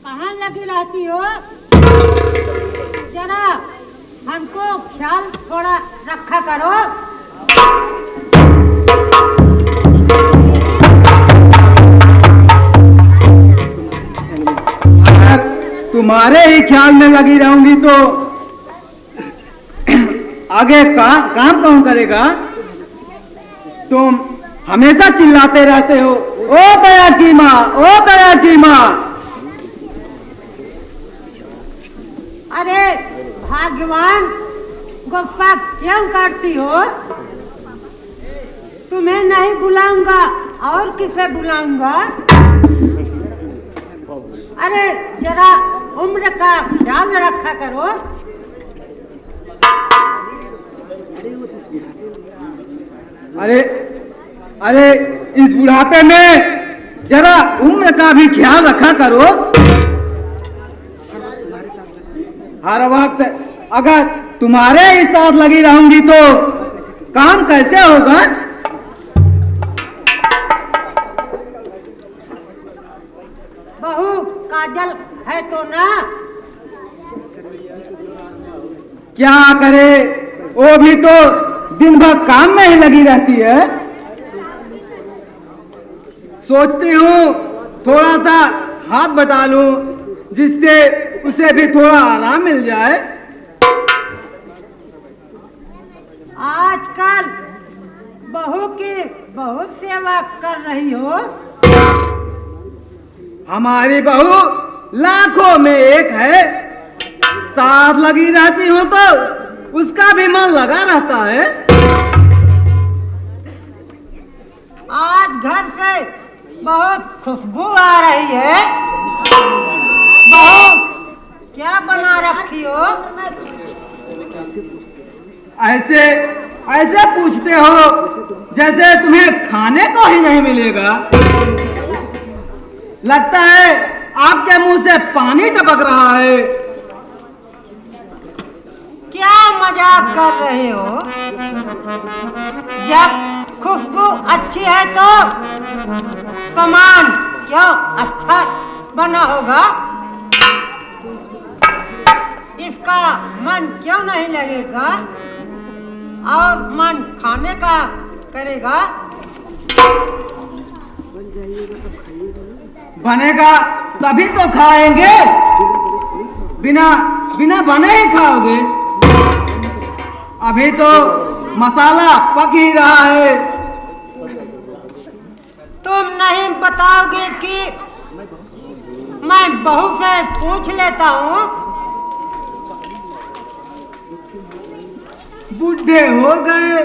कहाँ लगी रहती हो? जरा हमको ख्याल थोड़ा रखा करो। तुम्हारे ही ख्याल में लगी रहूंगी तो आगे काम कौन करेगा? तुम हमेशा चिल्लाते रहते हो, ओ दया की माँ, ओ दया की माँ। अरे भाग्यवान, गुस्सा क्यों करती हो? तुम्हें नहीं बुलाऊंगा और किसे बुलाऊंगा? अरे जरा उम्र का ख्याल रखा करो। अरे इस बुढ़ापे में जरा उम्र का भी ख्याल रखा करो। हर वक्त अगर तुम्हारे ही साथ लगी रहूंगी तो काम कैसे होगा? बहू काजल है तो ना? क्या करे, वो भी तो दिन भर काम में ही लगी रहती है। सोचती हूँ थोड़ा सा हाथ बटा लूं, जिससे उसे भी थोड़ा आराम मिल जाए। आजकल बहू की बहुत सेवा कर रही हो। हमारी बहू लाखों में एक है, साथ लगी रहती हूँ तो उसका भी मन लगा रहता है। आज घर से बहुत खुशबू आ रही है। बहू क्या बना रखी हो? ऐसे पूछते हो जैसे तुम्हें खाने को ही नहीं मिलेगा। लगता है आपके मुंह से पानी टपक रहा है। क्या मजाक कर रहे हो? जब खुशबू अच्छी है तो सामान क्यों अच्छा बना होगा? इसका मन क्यों नहीं लगेगा और मन खाने का करेगा? बनेगा तभी तो खाएंगे, बिना बने ही खाओगे। अभी तो मसाला पक ही रहा है। तुम नहीं बताओगे कि मैं बहू से पूछ लेता हूँ? बूढ़े हो गए,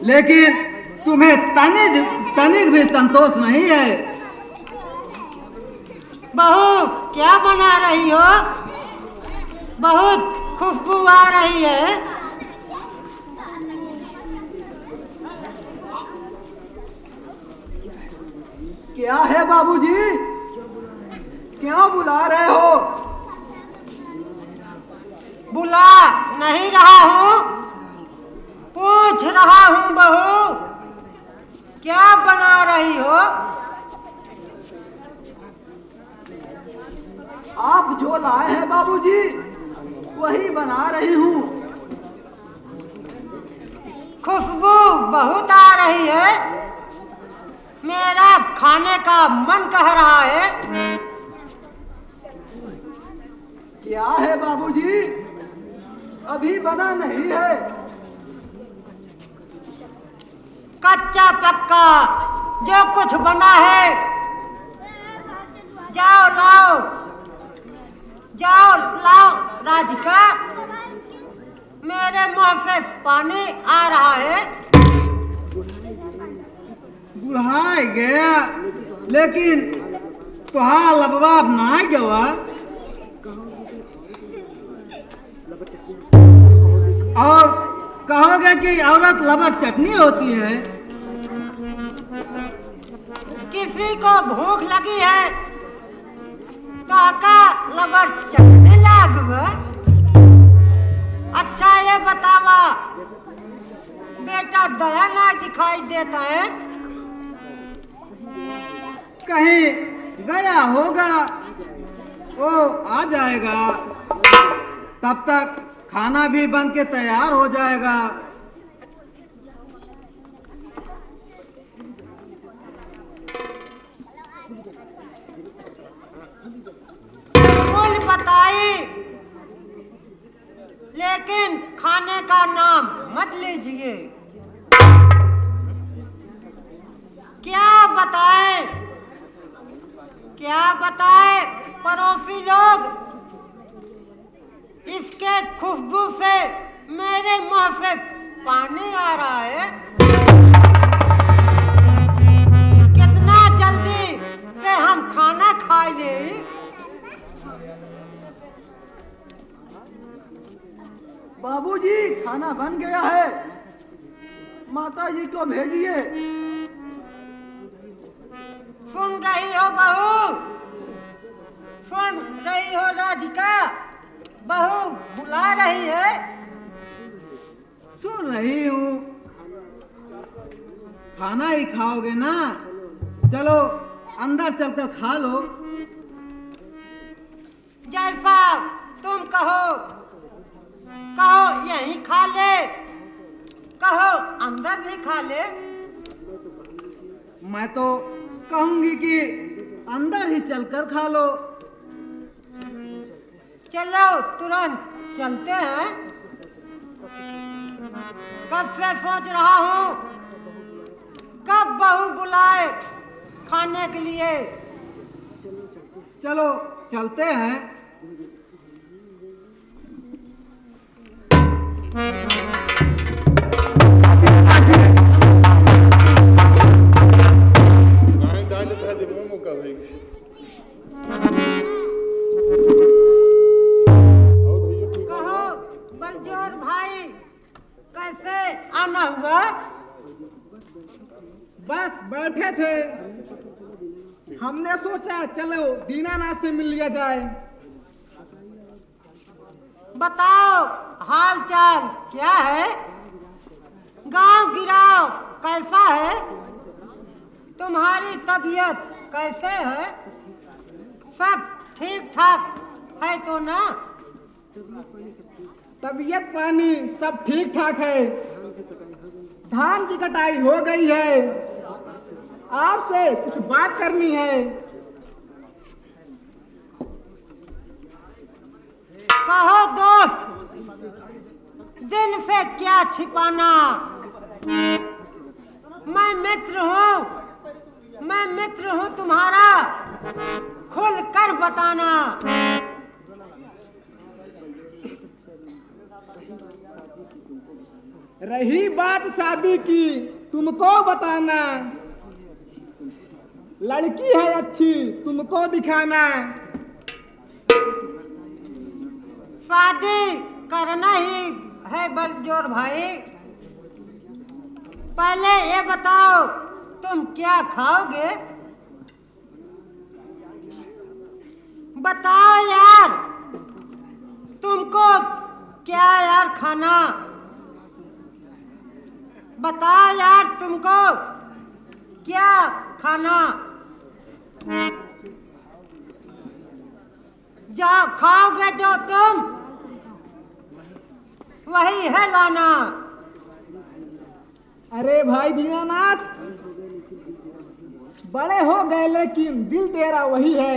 लेकिन तुम्हें तनिक भी संतोष नहीं है। बहू क्या बना रही हो? बहुत खुशबू आ रही है। क्या है बाबूजी, क्यों बुला रहे हो? बुला नहीं रहा हूँ, पूछ रहा हूँ बहू क्या बना रही हो? आप जो लाए हैं बाबूजी वही बना रही हूँ। खुशबू बहुत आ रही है, मेरा खाने का मन कह रहा है। क्या है बाबूजी, अभी बना नहीं है। कच्चा पक्का जो कुछ बना है, जाओ लाओ, जाओ लाओ। राधिका, मेरे मुंह से पानी आ रहा है। बुढ़ा गया, लेकिन तुहार लबवाब ना गवा। और कहोगे कि औरत लबट चटनी होती है। किसी को भूख लगी है काका लबट चटनी लागवा। अच्छा ये बतावा, बेटा दया ना दिखाई देता है? कहीं गया होगा, वो आ जाएगा। तब तक खाना भी बन के तैयार हो जाएगा। कुल बताई, लेकिन खाने का नाम मत लीजिए। क्या बताए, क्या बताए पड़ोसी लोग, इसके खुशबू से मेरे मुंह से पानी आ रहा है। कितना जल्दी से हम खाना खा ले। बाबूजी, खाना बन गया है, माता जी को भेजिए। सुन रही हो बहू, सुन रही हो राधिका, बहू बुला रही है। सुन रही हूँ। खाना ही खाओगे ना, चलो अंदर चलकर खा लो। जैसा तुम कहो, कहो यहीं खा ले, कहो अंदर भी खा ले। मैं तो कहूंगी कि अंदर ही चलकर खा लो। चलो तुरंत चलते हैं। कब से सोच रहा हूँ, कब बहू बुलाए खाने के लिए। चलो चलते हैं। कहो बलजोर भाई, कैसे आना हुआ? बस बैठे थे, हमने सोचा चलो दीनानाथ से मिल लिया जाए। बताओ हाल चाल क्या है, गांव गिराव कैसा है, तुम्हारी तबीयत कैसे है, सब ठीक ठाक है तो ना? तबीयत पानी सब ठीक ठाक है। धान की कटाई हो गई है, आपसे कुछ बात करनी है। कहो दोस्त, दिल से क्या छिपाना। मैं मित्र हूँ, मैं मित्र हूँ तुम्हारा, खुल कर बताना। रही बात शादी की, तुमको बताना। लड़की है अच्छी, तुमको दिखाना। शादी करना ही है बलजोर भाई। पहले ये बताओ तुम क्या खाओगे? बताओ यार, तुमको क्या यार खाना? बताओ यार, तुमको क्या खाना? जो खाओगे जो तुम, वही है लाना। अरे भाई दीनानाथ, बड़े हो गए लेकिन दिल तेरा वही है।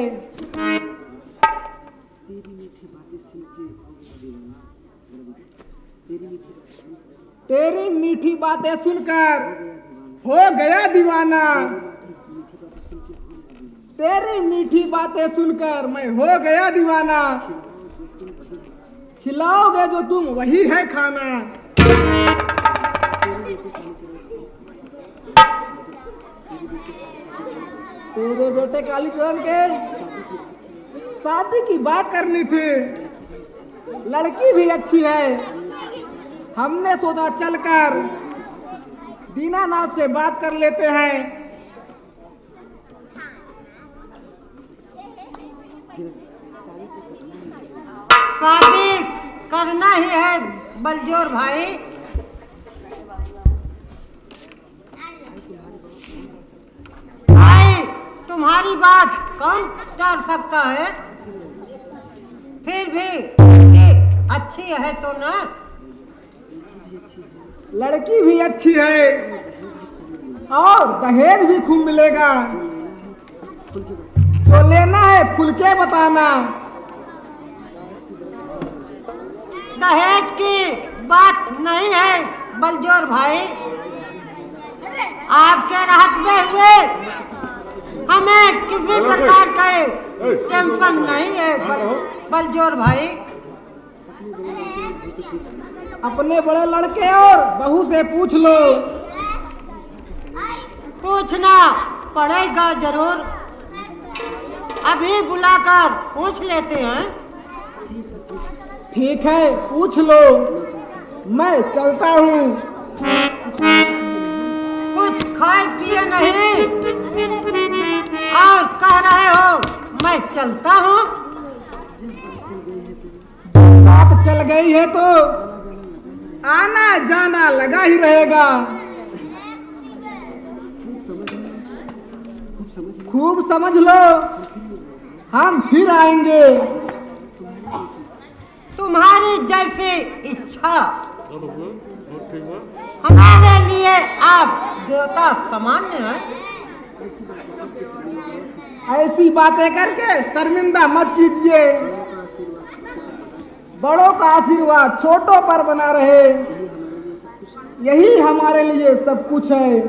तेरी मीठी बातें सुनकर हो गया दीवाना। तेरी मीठी बातें सुनकर मैं हो गया दीवाना। खिलाओगे जो तुम वही है खाना। तेरे बेटे कालीचरण के शादी की बात करनी थी, लड़की भी अच्छी है। हमने सोचा चलकर दीनानाथ से बात कर लेते हैं। शादी करना ही है बलजोर भाई। भाई तुम्हारी बात कौन टाल सकता है? फिर भी लड़की अच्छी है तो ना? लड़की भी अच्छी है और दहेज भी खूब मिलेगा। तो लेना है खुल के बताना। दहेज की बात नहीं है बलजोर भाई, आपके रहते हुए हमें किसी प्रकार का टेंशन नहीं है बलजोर भाई। अपने बड़े लड़के और बहू से पूछ लो। पूछना पड़ेगा जरूर, अभी बुलाकर पूछ लेते हैं। ठीक है पूछ लो, मैं चलता हूँ। कुछ खाए पिए नहीं और कह रहे हो मैं चलता हूँ? बात चल गई है तो आना जाना लगा ही रहेगा। खूब समझ लो, हम फिर आएंगे। तुम्हारी जैसी इच्छा। हमारे लिए आप देवता सामान्य हैं। ऐसी बातें करके शर्मिंदा मत कीजिए। बड़ों का आशीर्वाद छोटों पर बना रहे, यही हमारे लिए सब कुछ है।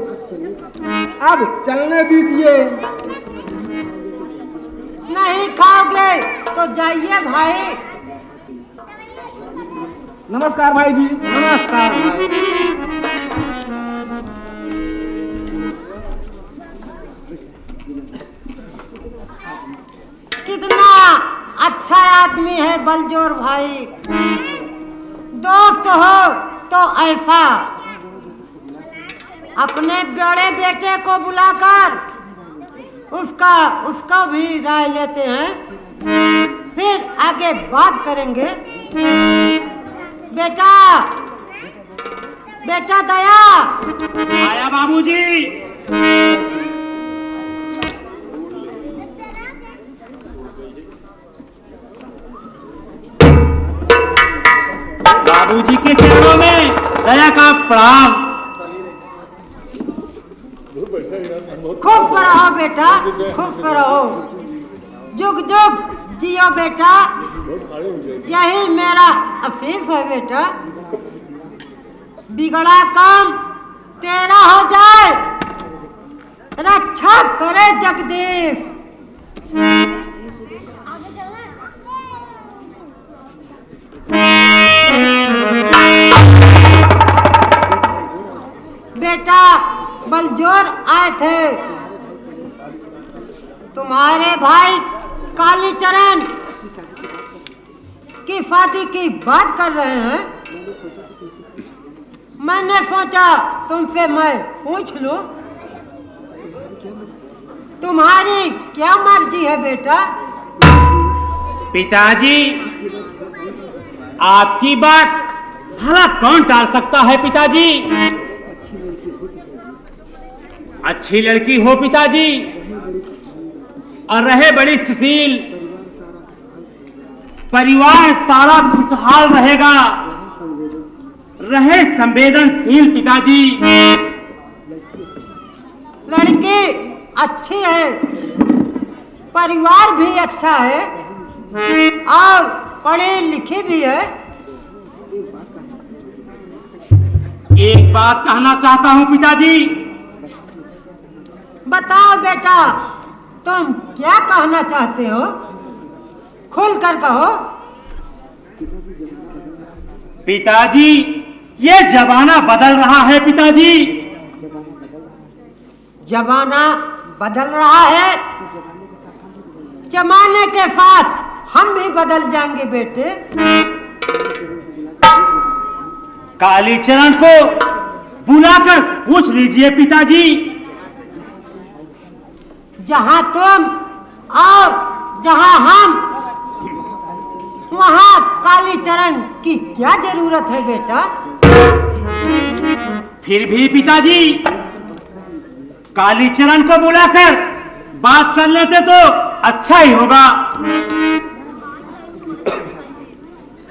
अब चलने दीजिए। नहीं खाओगे तो जाइए भाई। नमस्कार भाई जी। नमस्कार भाई। कितना अच्छा आदमी है बलजोर भाई। दोस्त हो तो ऐसा अपने बड़े बेटे को बुलाकर उसका भी राय लेते हैं, फिर आगे बात करेंगे। बेटा बेटा दया। आया बाबूजी। बाबूजी के चरणों में दया का प्रणाम। खूब रहो बेटा, खूब रहो, जुग जुग जियो बेटा, यही मेरा आशीष है बेटा। बिगड़ा काम तेरा हो जाए, रक्षा करे जगदीश। बेटा बलजोर आए थे, तुम्हारे भाई कालीचरण की शादी की बात कर रहे हैं। मैंने सोचा तुमसे मैं पूछ लूं, तुम्हारी क्या मर्जी है बेटा? पिताजी आपकी बात भला कौन टाल सकता है पिताजी? अच्छी लड़की हो पिताजी, और रहे बड़ी सुशील, परिवार सारा खुशहाल रहेगा, रहे संवेदनशील पिताजी। लड़की अच्छी है, परिवार भी अच्छा है और पढ़ी लिखी भी है। एक बात कहना चाहता हूं पिताजी। बताओ बेटा, तुम क्या कहना चाहते हो? खुलकर कहो। पिताजी ये जमाना बदल रहा है पिताजी। जमाना बदल रहा है, जमाने के साथ हम भी बदल जाएंगे बेटे। कालीचरण को बुलाकर पूछ लीजिए पिताजी। जहां तुम और जहां हम, वहां कालीचरण की क्या जरूरत है बेटा? फिर भी पिताजी कालीचरण को बुलाकर बात कर लेते तो अच्छा ही होगा।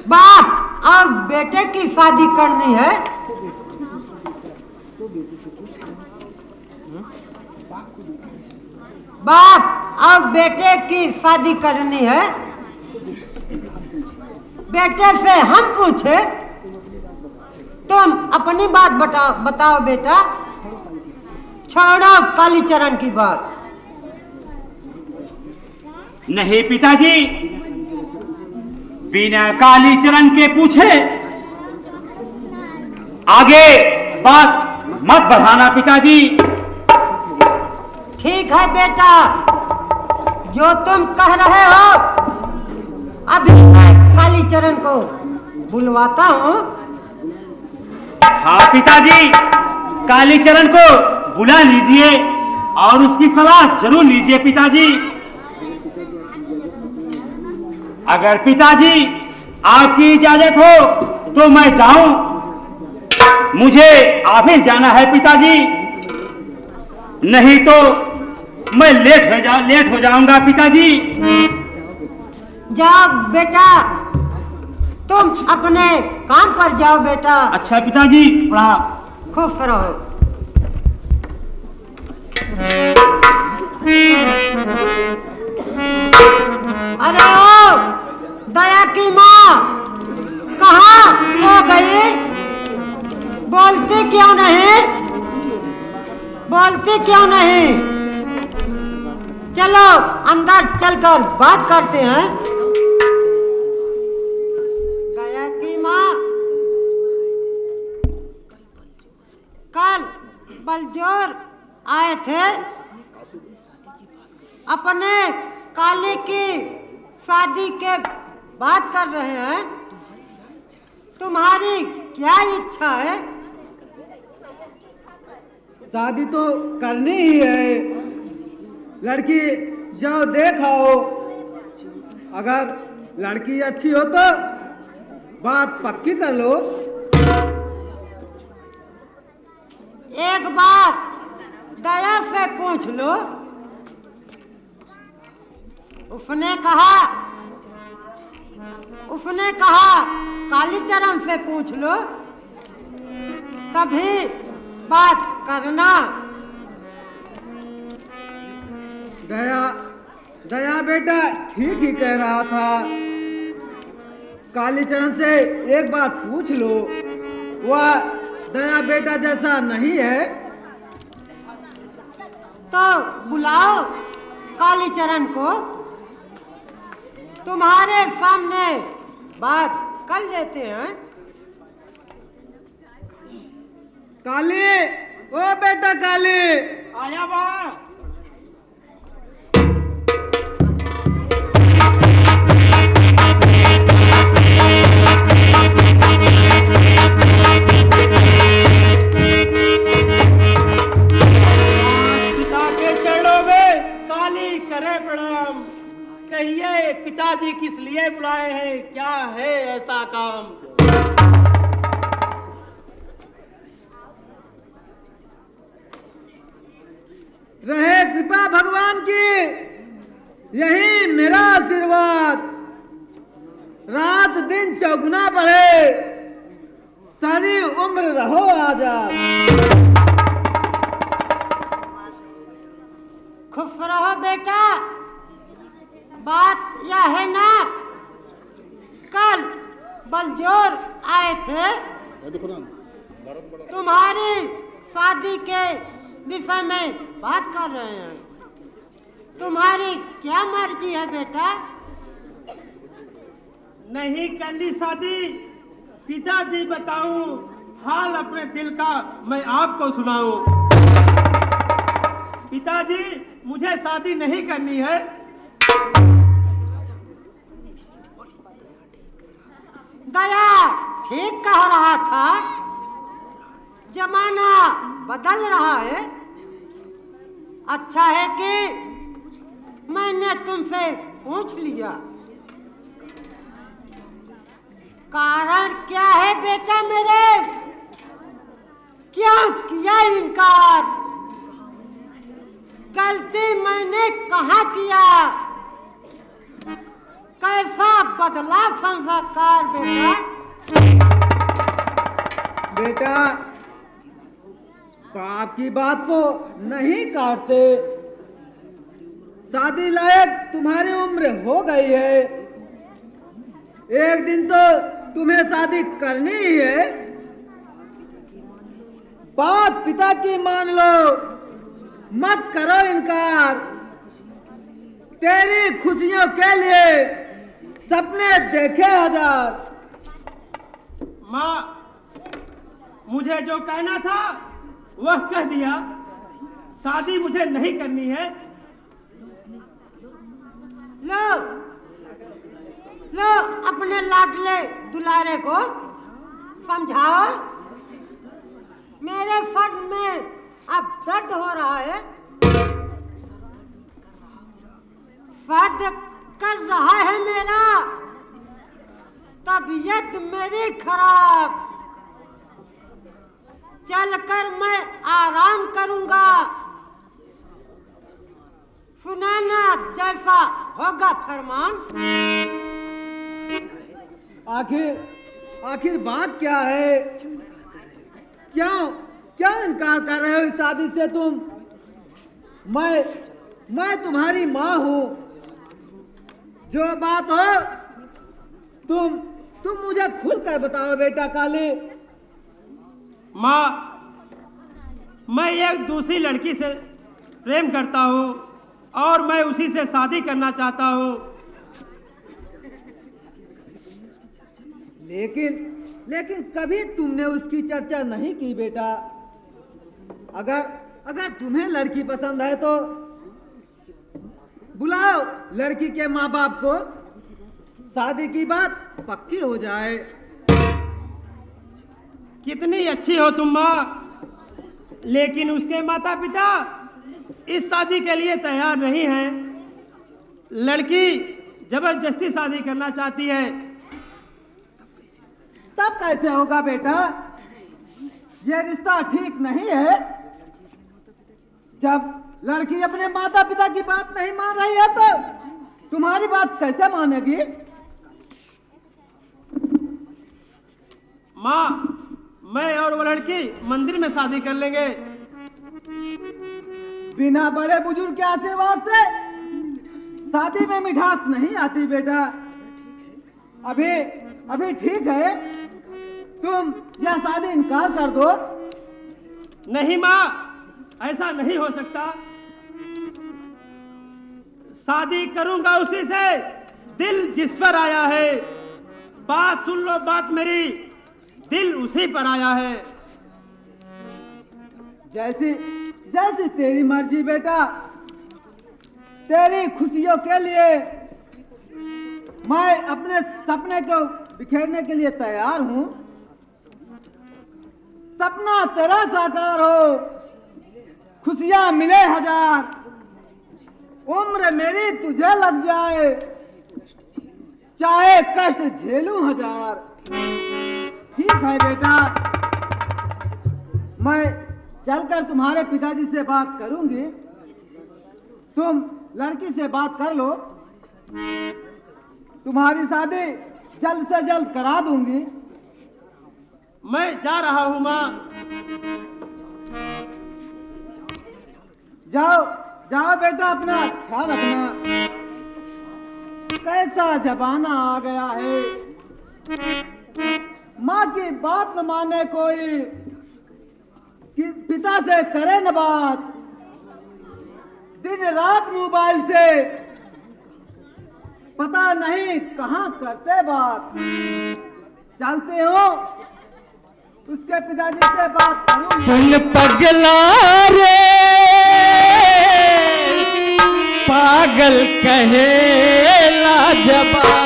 बाप अब बेटे की शादी करनी है। बाप अब बेटे की शादी करनी है। बेटे से हम पूछे, तुम अपनी बात बताओ बेटा, छोड़ो कालीचरण की बात। नहीं पिताजी, बिना कालीचरण के पूछे आगे बात मत बढ़ाना पिताजी। ठीक है बेटा, जो तुम कह रहे हो, अभी मैं कालीचरण को बुलवाता हूँ। हाँ पिताजी, कालीचरण को बुला लीजिए और उसकी सलाह जरूर लीजिए पिताजी। अगर पिताजी आपकी इजाजत हो तो मैं जाऊं, मुझे ऑफिस जाना है पिताजी, नहीं तो मैं लेट हो जाऊंगा पिताजी। जाओ बेटा, तुम अपने काम पर जाओ बेटा। अच्छा पिताजी, प्रणाम। खुश रहो। अरे ओ दया की माँ कहाँ हो गई? बोलती क्यों नहीं? बोलती क्यों नहीं? चलो अंदर चलकर बात करते हैं। दया की माँ, कल बलजोर आए थे, अपने काली की शादी के बात कर रहे हैं। तुम्हारी क्या इच्छा है? शादी तो करनी ही है। लड़की जाओ देखाओ, अगर लड़की अच्छी हो तो बात पक्की कर लो। एक बार दया से पूछ लो। उसने कहा कालीचरण से पूछ लो, तभी बात करना। दया बेटा ठीक ही कह रहा था। कालीचरण से एक बात पूछ लो, वह दया बेटा जैसा नहीं है। तो बुलाओ कालीचरण को, तुम्हारे सामने बात कर लेते हैं। काली, ओ बेटा काली। आया बा। कहिए पिताजी किस लिए बुलाए हैं, क्या है ऐसा काम? रहे कृपा भगवान की, यही मेरा आशीर्वाद। रात दिन चौगुना बढ़े, सारी उम्र रहो आजाद। खुश रहो बेटा। बात यह है ना, कल बलजोर आए थे, तुम्हारी शादी के विषय में बात कर रहे हैं। तुम्हारी क्या मर्जी है बेटा? नहीं करनी शादी, पिताजी बताऊं हाल अपने दिल का मैं आपको सुनाऊं। पिताजी मुझे शादी नहीं करनी है। दया ठीक कह रहा था, जमाना बदल रहा है। अच्छा है कि मैंने तुमसे पूछ लिया। कारण क्या है बेटा मेरे? क्यों किया इनकार? गलती मैंने कहाँ किया? बदला संस्कार बेटा। बेटा बाप की बात को नहीं काटते। शादी लायक तुम्हारी उम्र हो गई है, एक दिन तो तुम्हें शादी करनी ही है। बात पिता की मान लो, मत करो इनकार। तेरी खुशियों के लिए सपने देखे हजार। माँ, मुझे जो कहना था वह कह दिया। शादी मुझे नहीं करनी है। लो लो अपने लाडले दुलारे को समझाओ। मेरे फर्ज में अब दर्द हो रहा है। फर्ज कर रहा है मेरा, तबीयत मेरी खराब। चलकर मैं आराम करूंगा। सुनाना जैसा होगा फरमान। आखिर बात क्या है? क्या इनकार कर रहे हो इस शादी से तुम? मैं तुम्हारी माँ हूँ। जो बात हो तुम मुझे खुलकर बताओ बेटा काली। माँ, मैं एक दूसरी लड़की से प्रेम करता हूँ और मैं उसी से शादी करना चाहता हूँ। लेकिन कभी तुमने उसकी चर्चा नहीं की बेटा। अगर तुम्हें लड़की पसंद है तो बुलाओ लड़की के माँ बाप को, शादी की बात पक्की हो जाए। कितनी अच्छी हो तुम माँ, लेकिन उसके माता पिता इस शादी के लिए तैयार नहीं हैं। लड़की जबरदस्ती शादी करना चाहती है। तब कैसे होगा बेटा? ये रिश्ता ठीक नहीं है। जब लड़की अपने माता पिता की बात नहीं मान रही है तो तुम्हारी बात कैसे मानेगी? माँ, मैं और वो लड़की मंदिर में शादी कर लेंगे। बिना बड़े बुजुर्ग के आशीर्वाद से शादी में मिठास नहीं आती बेटा। अभी ठीक है, तुम यह शादी इनकार कर दो। नहीं माँ, ऐसा नहीं हो सकता। शादी करूंगा उसी से, दिल जिस पर आया है। बात सुन लो बात मेरी, दिल उसी पर आया है। जैसी तेरी मर्जी बेटा। तेरी खुशियों के लिए मैं अपने सपने को बिखेरने के लिए तैयार हूँ। सपना तेरा साकार हो, खुशियां मिले हजार, उम्र मेरी तुझे लग जाए, चाहे कष्ट झेलूं हजार। ठीक है बेटा, मैं चलकर तुम्हारे पिताजी से बात करूंगी। तुम लड़की से बात कर लो, तुम्हारी शादी जल्द से जल्द करा दूंगी। मैं जा रहा हूँ माँ। जाओ बेटा, अपना ख्याल रखना। कैसा जमाना आ गया है, माँ की बात न माने कोई, कि पिता से करे न बात, दिन रात मोबाइल से पता नहीं कहाँ करते बात। चलते हो, उसके पिताजी से बात करूं। सुन पगला रे पागल कहे लाजवाब।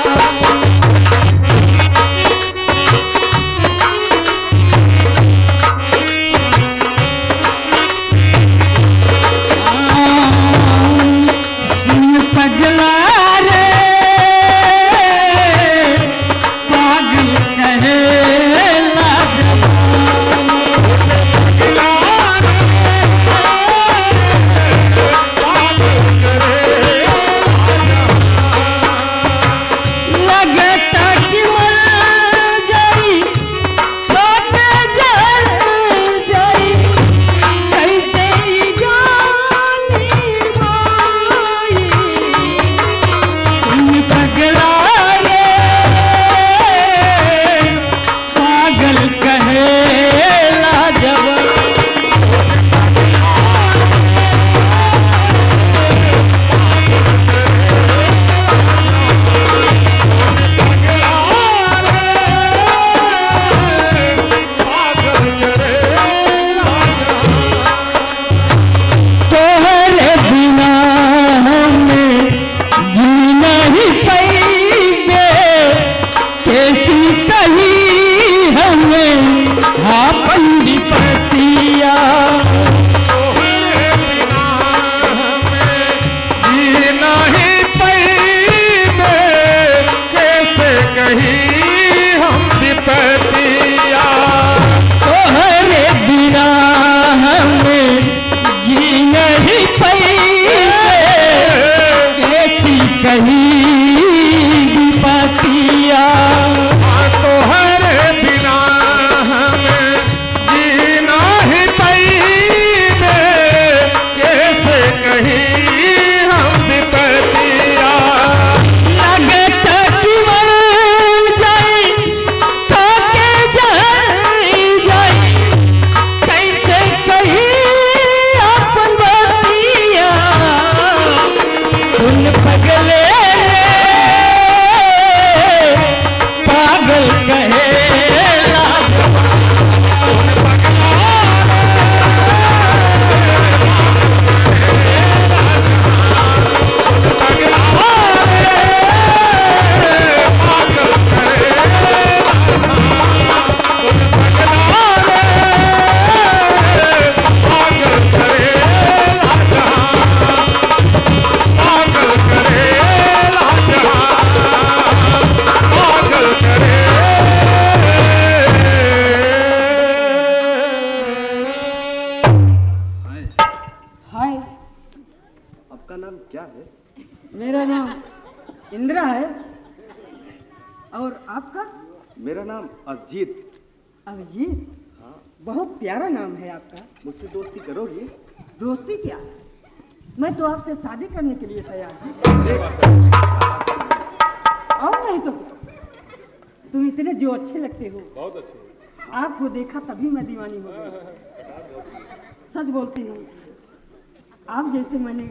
और आपका? मेरा नाम अभिजीत। अभिजीत? हाँ। बहुत प्यारा नाम है आपका। मुझसे दोस्ती करोगी? दोस्ती क्या? मैं तो आपसे शादी करने के लिए तैयार हूँ। और नहीं तो तुम इतने जो अच्छे लगते हो। बहुत अच्छे। आपको देखा तभी मैं दीवानी हो गई। सच बोलती हूँ, आप जैसे मैंने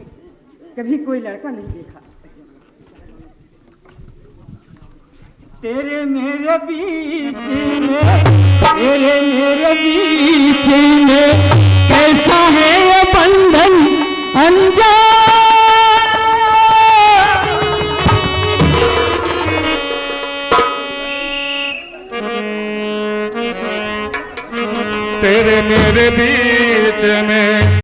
कभी कोई लड़का नहीं देखा। तेरे मेरे बीच में, तेरे मेरे बीच में कैसा है ये बंधन अनजान। तेरे मेरे बीच में